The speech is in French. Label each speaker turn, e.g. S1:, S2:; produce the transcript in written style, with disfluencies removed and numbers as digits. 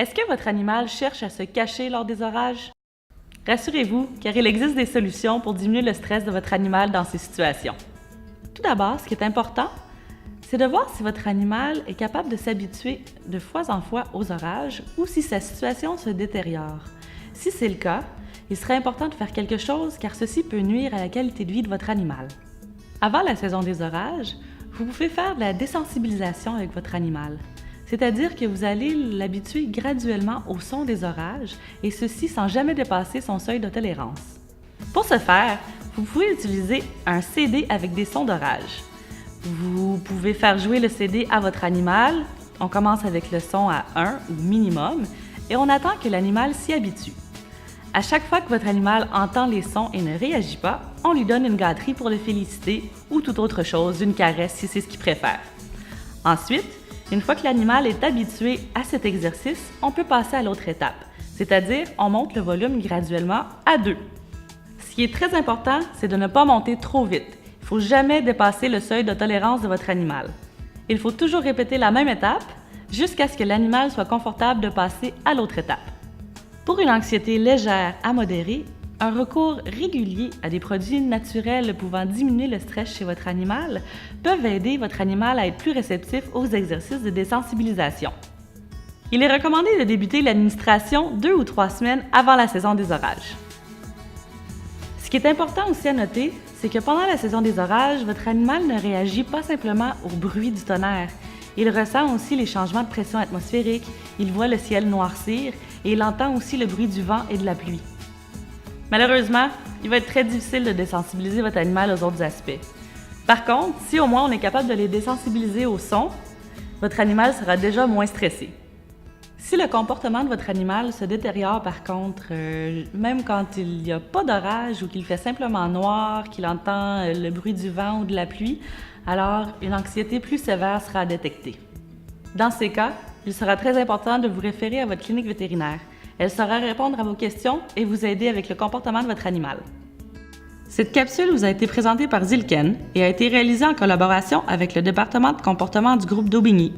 S1: Est-ce que votre animal cherche à se cacher lors des orages? Rassurez-vous, car il existe des solutions pour diminuer le stress de votre animal dans ces situations. Tout d'abord, ce qui est important, c'est de voir si votre animal est capable de s'habituer de fois en fois aux orages ou si sa situation se détériore. Si c'est le cas, il serait important de faire quelque chose car ceci peut nuire à la qualité de vie de votre animal. Avant la saison des orages, vous pouvez faire de la désensibilisation avec votre animal. C'est-à-dire que vous allez l'habituer graduellement au son des orages et ceci sans jamais dépasser son seuil de tolérance. Pour ce faire, vous pouvez utiliser un CD avec des sons d'orage. Vous pouvez faire jouer le CD à votre animal. On commence avec le son à 1 ou minimum et on attend que l'animal s'y habitue. À chaque fois que votre animal entend les sons et ne réagit pas, on lui donne une gâterie pour le féliciter ou toute autre chose, une caresse si c'est ce qu'il préfère. Ensuite, une fois que l'animal est habitué à cet exercice, on peut passer à l'autre étape, c'est-à-dire on monte le volume graduellement à 2. Ce qui est très important, c'est de ne pas monter trop vite. Il ne faut jamais dépasser le seuil de tolérance de votre animal. Il faut toujours répéter la même étape jusqu'à ce que l'animal soit confortable de passer à l'autre étape. Pour une anxiété légère à modérée, un recours régulier à des produits naturels pouvant diminuer le stress chez votre animal peuvent aider votre animal à être plus réceptif aux exercices de désensibilisation. Il est recommandé de débuter l'administration 2 ou 3 semaines avant la saison des orages. Ce qui est important aussi à noter, c'est que pendant la saison des orages, votre animal ne réagit pas simplement au bruit du tonnerre. Il ressent aussi les changements de pression atmosphérique, il voit le ciel noircir et il entend aussi le bruit du vent et de la pluie. Malheureusement, il va être très difficile de désensibiliser votre animal aux autres aspects. Par contre, si au moins on est capable de les désensibiliser au son, votre animal sera déjà moins stressé. Si le comportement de votre animal se détériore par contre, même quand il n'y a pas d'orage ou qu'il fait simplement noir, qu'il entend le bruit du vent ou de la pluie, alors une anxiété plus sévère sera détectée. Dans ces cas, il sera très important de vous référer à votre clinique vétérinaire. Elle saura répondre à vos questions et vous aider avec le comportement de votre animal. Cette capsule vous a été présentée par Zilken et a été réalisée en collaboration avec le département de comportement du groupe d'Aubigny.